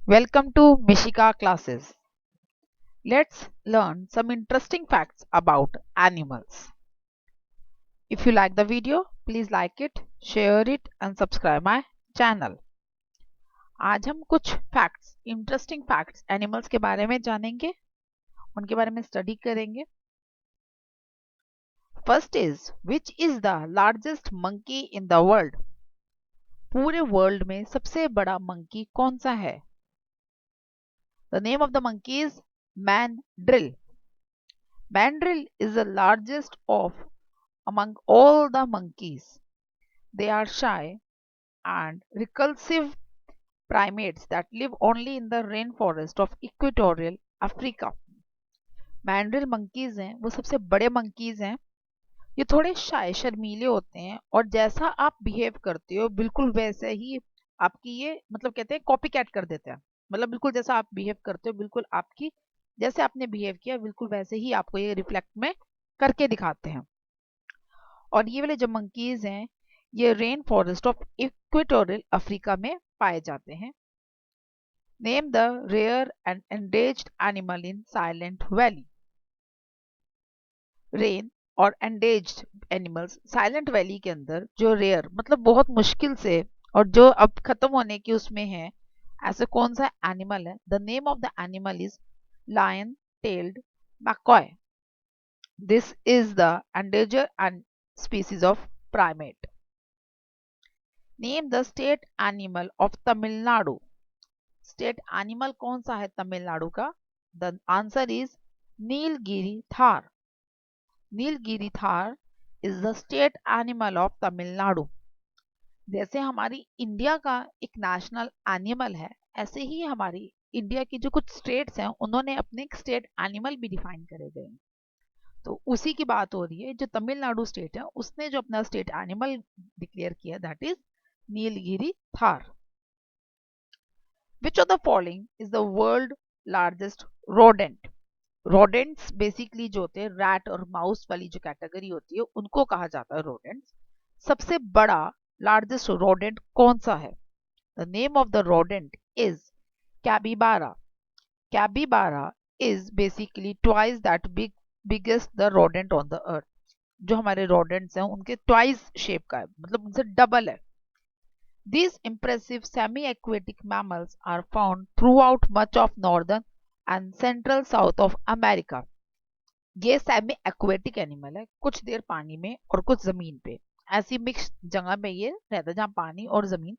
Welcome to Mishika classes. Let's learn some interesting facts about animals. If you like the video, please like it, share it and subscribe my channel. आज हम कुछ facts, interesting facts animals के बारे में जानेंगे, उनके बारे में स्टडी करेंगे. First is which is the largest monkey in the world. पूरे वर्ल्ड में सबसे बड़ा मंकी कौन सा है? The name of the monkey is mandrill. Mandrill is the largest of among all the monkeys. They are shy and reclusive primates that live only in the rainforest of equatorial Africa. Mandrill monkeys हैं, वो सबसे बड़े monkeys हैं. ये थोड़े शाय शर्मीले होते हैं और जैसा आप बिहेव करते हो बिल्कुल वैसे ही आपकी ये मतलब कहते हैं कॉपी कैट कर देते हैं. मतलब बिल्कुल जैसा आप बिहेव करते हो बिल्कुल आपकी जैसे आपने बिहेव किया बिल्कुल वैसे ही आपको ये रिफ्लेक्ट में करके दिखाते हैं. और ये वाले जो मंकीज हैं ये rain forest of equatorial Africa में पाए जाते हैं. Name the rare and endangered animal in Silent Valley. Rare और एंडेज्ड एनिमल्स साइलेंट वैली के अंदर जो रेयर मतलब बहुत मुश्किल से और जो अब खत्म होने की उसमें है, ऐसे कौन सा एनिमल है? The name of the animal is lion tailed macaque. This is the endangered species of primate. Name the state animal of Tamil Nadu. State animal कौन सा है तमिलनाडु का? The answer is Nilgiri Thar. Nilgiri Thar is the state animal of Tamil Nadu. जैसे हमारी India का एक national animal है, ऐसे ही हमारी इंडिया की जो कुछ स्टेट्स हैं उन्होंने अपने स्टेट एनिमल भी डिफाइन करे गए हैं. तो उसी की बात हो रही है. जो तमिलनाडु स्टेट है उसने जो अपना स्टेट एनिमल डिक्लेयर किया that is Nilgiri Thar. Which of the following is the world largest rodent. Rodents basically जो होते हैं रैट और माउस वाली जो कैटेगरी होती है उनको कहा जाता है रोडेंट्स. सबसे बड़ा लार्जेस्ट रोडेंट कौन सा है? The name of the rodent is capybara. Capybara is basically twice that biggest the rodent on the earth. जो हमारे रोडेंट्स हैं उनके ट्वाइस शेप का है, मतलब उनसे डबल है. These impressive semi-aquatic mammals are found throughout much of northern and central south of America. ये सेमी एक्वेटिक एनिमल है, कुछ देर पानी में और कुछ जमीन पे. ऐसी मिक्स जगह में ये रहता है जहाँ पानी और जमीन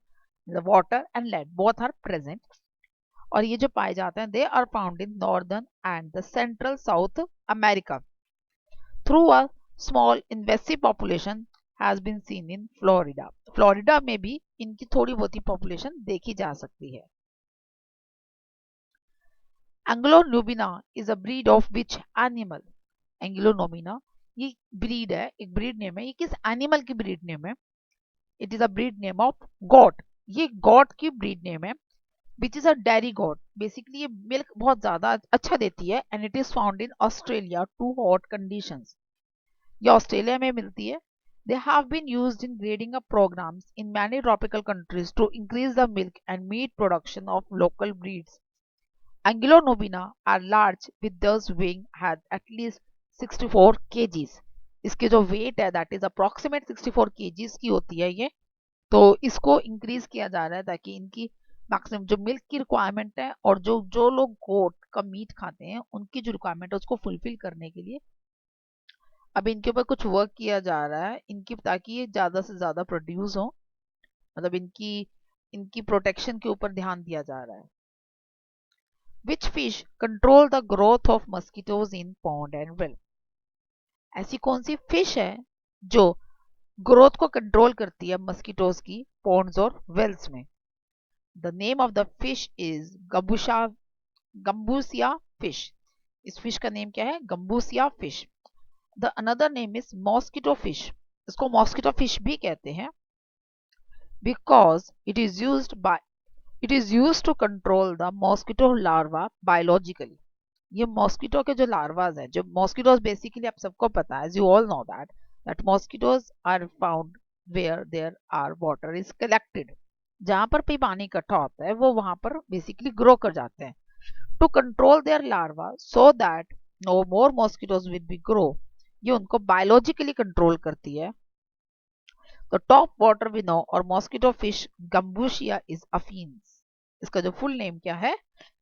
water and land both are present. और ये जो पाए जाते हैं they are found in northern and the central South America. Through a small invasive population has been seen in Florida. Florida में भी इनकी थोड़ी बहुत ही पॉपुलेशन देखी जा सकती है. Anglo Nubian is a breed of which animal. Anglo Nubian ये ब्रीड है, एक ब्रीड नेम है. ये किस एनिमल की ब्रीड नेम है? It is a breed name of goat. ये गॉट की ब्रीड नेम है which is a dairy goat. Basically ये मिल्क बहुत ज्यादा अच्छा देती है and it is found in Australia to hot conditions. ये ऑस्ट्रेलिया में मिलती है. They have been used in grading up programs in many tropical countries to increase the milk and meat production of local breeds. Anglonobina are large with those weighing at least 64 kgs. इसके जो wait है that is approximate 64 kgs की होती है ये. तो इसको increase किया जा रहा है ताकि इनकी मैक्सिमम जो मिल्क की रिक्वायरमेंट है और जो जो लोग गोट का मीट खाते हैं उनकी जो रिक्वायरमेंट है उसको फुलफिल करने के लिए अब इनके ऊपर कुछ वर्क किया जा रहा है इनकी, ताकि ये ज्यादा से ज्यादा प्रोड्यूस हो. मतलब इनकी इनकी प्रोटेक्शन के ऊपर ध्यान दिया जा रहा है. Which fish control the growth of mosquitoes in pond and well. ऐसी कौन सी फिश है जो ग्रोथ को कंट्रोल करती है मस्किटोज की पॉन्ड्स और वेल्स में? The name of the fish is gambusia fish. इस फिश का नेम क्या है? Gambusia fish. The another name is mosquito fish. इसको mosquito fish भी कहते हैं because it is used to control the mosquito larva biologically. ये mosquito के जो larvas हैं, जो mosquitoes basically आप सबको पता है, as you all know that mosquitoes are found where there are water is collected. जहां पर भी पानी इकट्ठा होता है वो वहां पर बेसिकली ग्रो कर जाते हैं to control their larva so that no more mosquitoes will be grow. ये उनको बायोलॉजिकली कंट्रोल करती है। तो टॉप वाटर विनो और mosquito fish Gambusia is affinis. इसका जो फुल नेम क्या है?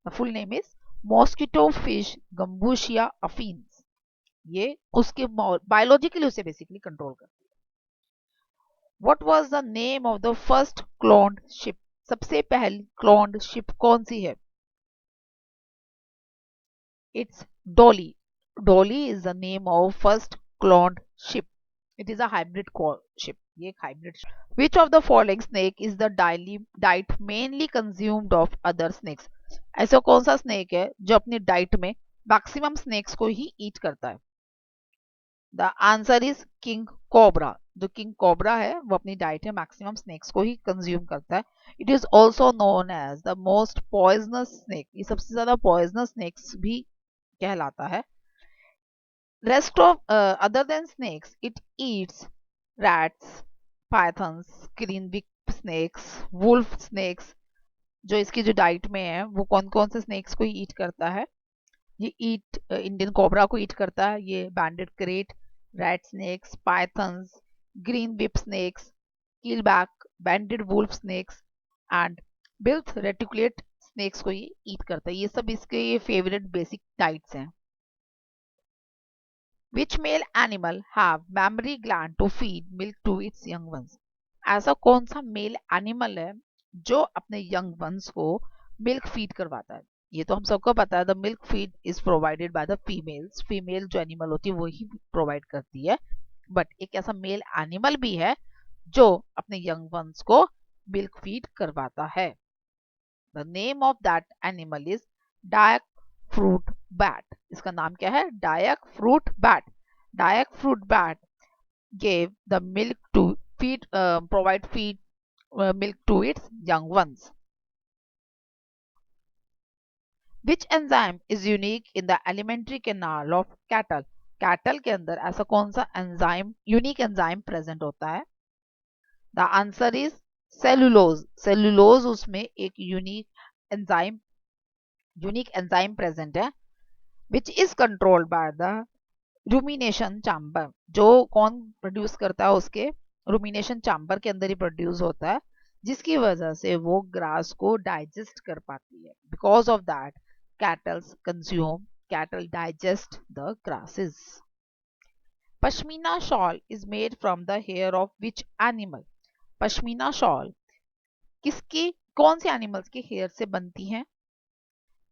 Full name is mosquito fish Gambusia affinis. ये उसके बायोलॉजिकली उसे बेसिकली कंट्रोल करती है। What was the name of the first cloned sheep? सबसे पहली क्लोन्ड शिप कौन सी है? It's Dolly. Dolly is the name of first cloned sheep. It is a hybrid sheep. ये एक hybrid. Which of the following snake is the daily diet mainly consumed of other snakes? ऐसा कौन सा snake है जो अपनी diet में maximum snacks को ही ईट करता है? The answer is king cobra. जो किंग कोबरा है वो अपनी डाइट में मैक्सिमम स्नेक्स को ही कंज्यूम करता है। It is also known as the most poisonous snake. ये सबसे ज्यादा पॉइजनस स्नेक्स भी कहलाता है। Rest of other than snakes it eats rats, pythons, green whip snakes, wolf snakes. जो इसकी जो डाइट में है वो कौन कौन से स्नेक्स को ईट करता है? ये ईट इंडियन कोबरा को ईट करता है। ये banded krait, red snakes, pythons, green whip snakes, keelback, banded wolf snakes and Blyth's reticulate snakes को ये ईट करता है। ये सब इसके फेवरेट बेसिक डाइट्स हैं। Which male animal have mammary gland to feed milk to its young ones? ऐसा कौन सा मेल एनिमल है जो अपने यंग वंस को मिल्क फीड करवाता है? ये तो हम सबको पता है, the milk feed is provided by the females. Female जो एनिमल होती है वो ही प्रोवाइड करती है। बट एक ऐसा मेल एनिमल भी है जो अपने यंग वंस को मिल्क फीड करवाता है। The name of that animal is Dayak fruit bat. इसका नाम क्या है? Dayak fruit bat. Dayak fruit bat gave the milk to provide feed milk to its young ones. Which enzyme is unique in the alimentary canal of cattle? Cattle के अंदर ऐसा कौन सा enzyme, unique enzyme present होता है? The answer is cellulose. Cellulose उसमें एक unique enzyme present है which is controlled by the rumination chamber. जो कौन प्रोड्यूस करता है? उसके रूमिनेशन चैम्बर के अंदर ही प्रोड्यूस होता है, जिसकी वजह से वो ग्रास को डाइजेस्ट कर पाती है। Because of that cattle digest the grasses. Pashmina shawl is made from the hair of which animal? Pashmina shawl किसकी, कौन से एनिमल्स के हेयर से बनती है?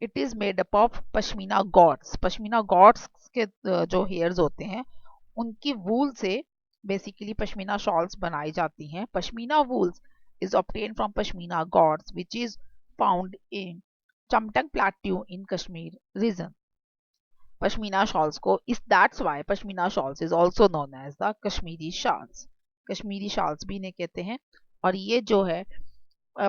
It is made up of pashmina goats. Pashmina goats के जो हेयर्स होते हैं उनकी वूल से बेसिकली पश्मीना शॉल्स बनाई जाती हैं। Pashmina wools is obtain from pashmina goats which is found in Changthang plateau in Kashmir region. Pashmina shawls को इस that's why pashmina shawls is also known as the Kashmiri shawls. Kashmiri shawls भी इन्हें कहते हैं। और ये जो है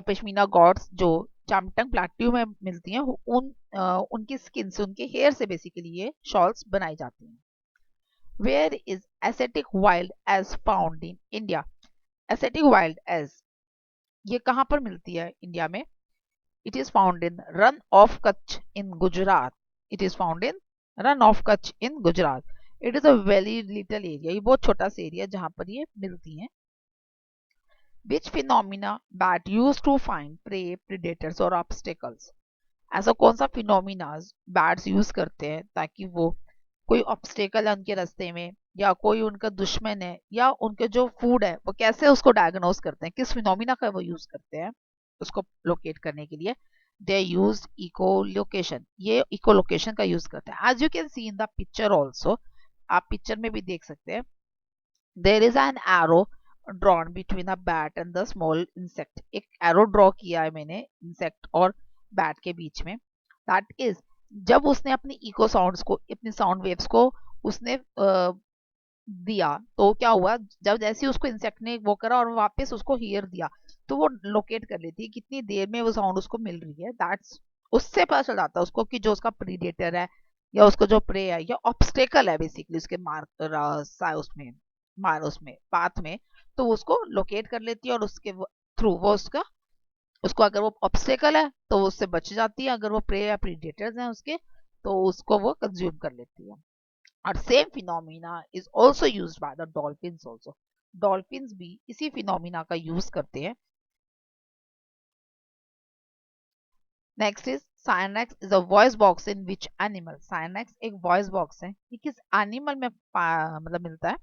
पश्मीना गॉड्स जो चमटंग प्लेट्यू में मिलती हैं उनकी स्किन से, उनके हेयर से बेसिकली ये शॉल्स बनाई जाती हैं। Where is ascetic wild as found in India? Ascetic wild as ये कहाँ पर मिलती है इंडिया में? It is found in Run of Kutch in Gujarat. It is found in Run of Kutch in Gujarat. It is a very little area. ये बहुत छोटा सा एरिया जहाँ पर ये मिलती हैं। Which phenomena bat used to find prey, predators or obstacles? ऐसा कौन सा फिनोमिना बैट्स यूज करते हैं ताकि वो कोई ऑब्स्टेकल है उनके रास्ते में, या कोई उनका दुश्मन है, या उनके जो फूड है वो कैसे उसको डायग्नोस करते हैं? किस फिनोमिना का वो यूज करते हैं उसको लोकेट करने के लिए? They use echolocation. ये इको लोकेशन का यूज करते हैं। As you can see in the picture also, आप पिक्चर में भी देख सकते हैं। There is an arrow drawn between a bat and the small insect. एक एरो ड्रॉ किया है मैंने इंसेक्ट और बैट के बीच में। दैट इज जब उसने अपनी इको साउंड्स को, अपनी साउंड वेव्स को उसने दिया तो क्या हुआ, जब जैसे उसको इंसेक्ट ने वो करा और वापस उसको हियर दिया तो वो लोकेट कर लेती है कितनी देर में वो साउंड उसको मिल रही है। दैट्स उससे पता चल जाता है उसको कि जो उसका प्रीडेटर है या उसको जो प्रे है या ऑब्स्टेकल है बेसिकली उसके उसमें पाथ में, तो वो उसको लोकेट कर लेती है और उसके थ्रू वो उसका उसको अगर वो ऑब्स्टेकल है तो वो उससे बच जाती है, अगर वो प्रे या प्रीडेटर्स हैं उसके तो उसको वो कंज्यूम कर लेती है। और same phenomena is also use by the dolphins also. Dolphins भी इसी फिनोमिना का यूज करते हैं। Next is syrinx is a voice box in which animal. Syrinx एक वॉइस बॉक्स है, ये किस एनिमल में मतलब मिलता है?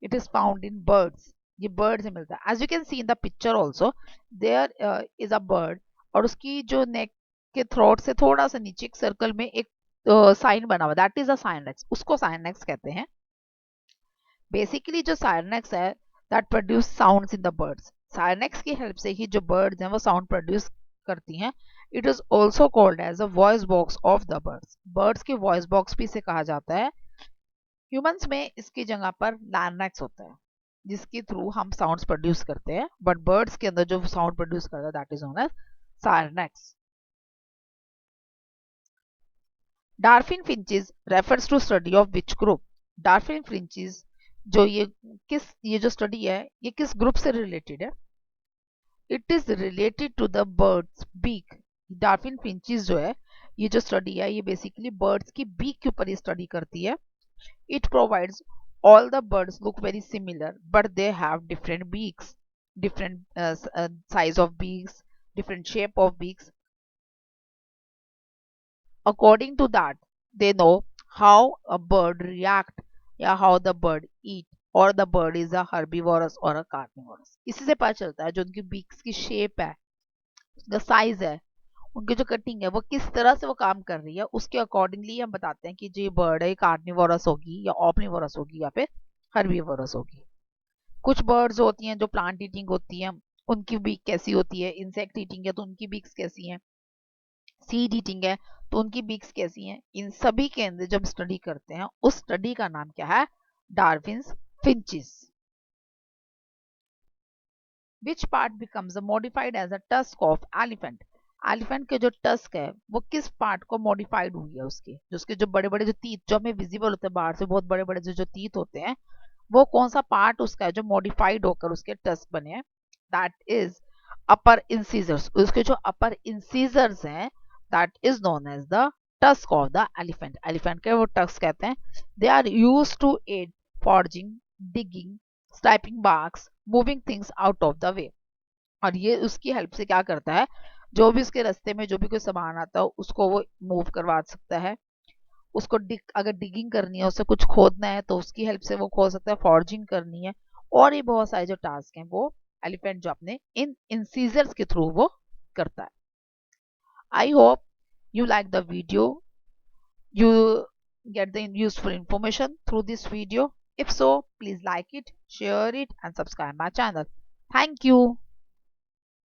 It is found in birds. ये बर्ड से मिलता है। As you can see in the picture also, there is a bird, और उसकी जो नेक के थ्रोट से थोड़ा सा नीचे एक सर्कल में एक साइन बना हुआ, दैट इज अ साइनेक्स, उसको साइनेक्स कहते हैं। बेसिकली जो साइनेक्स है that produce sounds in the birds. Sine x की हेल्प से ही जो बर्ड्स हैं वो साउंड प्रोड्यूस करती हैं। It is also called as a voice box of the birds. Birds की वॉइस बॉक्स भी इसे कहा जाता है। ह्यूमंस में इसकी जगह पर लैरिंक्स होता है जिसके थ्रू हम साउंड्स प्रोड्यूस करते हैं, बट बर्ड्स के अंदर जो साउंड प्रोड्यूस करता है that is known as syrinx. Darwin finches refers to study of which group. Darwin finches जो ये जो स्टडी है ये किस ग्रुप से रिलेटेड है? It is related to the birds beak. Darwin finches जो है ये जो स्टडी है ये बेसिकली बर्ड्स की बीक के ऊपर स्टडी करती है। It provides all the birds look very similar, but they have different beaks, different size of beaks, different shape of beaks. According to that, they know how a bird react, या how the bird eat, or the bird is a herbivorous or a carnivorous. इसी से पता चलता है जो उनकी beaks की shape है, the size है, उनकी जो कटिंग है वो किस तरह से वो काम कर रही है, उसके अकॉर्डिंगली हम बताते हैं कि जो ये बर्ड है कार्निवोरस होगी या ऑप्निवोरस होगी या फिर हर्बीवोरस होगी। कुछ बर्ड्स होती हैं जो प्लांट ईटिंग होती हैं, उनकी बीक कैसी होती है? इंसेक्ट ईटिंग है तो उनकी बीक्स कैसी हैं? सीड ईटिंग है तो उनकी बीक्स कैसी हैं? इन सभी के अंदर जब स्टडी करते हैं उस स्टडी का नाम क्या है? Darwin's finches. Which part becomes modified as a tusk of elephant. Elephant के जो टस्क है वो किस पार्ट को मॉडिफाइड हुई है? उसके जो उसके जो बड़े बड़े जो तीत जो हमें विजिबल होते हैं बाहर से, बहुत बड़े बड़े जो तीत होते हैं, वो कौन सा पार्ट उसका है जो मॉडिफाइड होकर उसके टस्क बने हैं? That is upper incisors. उसके जो अपर इंसीजर्स हैं that is known as the tusk of the elephant. Elephant के वो टस्क कहते हैं। They are use to aid foraging, digging, stripping barks, moving things out of the way. और ये उसकी हेल्प से क्या करता है? जो भी उसके रास्ते में जो भी कोई सामान आता है उसको वो मूव करवा सकता है। उसको अगर डिगिंग करनी है, उसे कुछ खोदना है तो उसकी हेल्प से वो खोद सकता है। फॉर्जिंग करनी है और ये बहुत सारे जो टास्क हैं वो एलिफेंट जो अपने इन इंसीजर्स के थ्रू वो करता है। I hope you like the video, you get the useful information through this video. If so, please like it, share it and subscribe my channel. Thank you.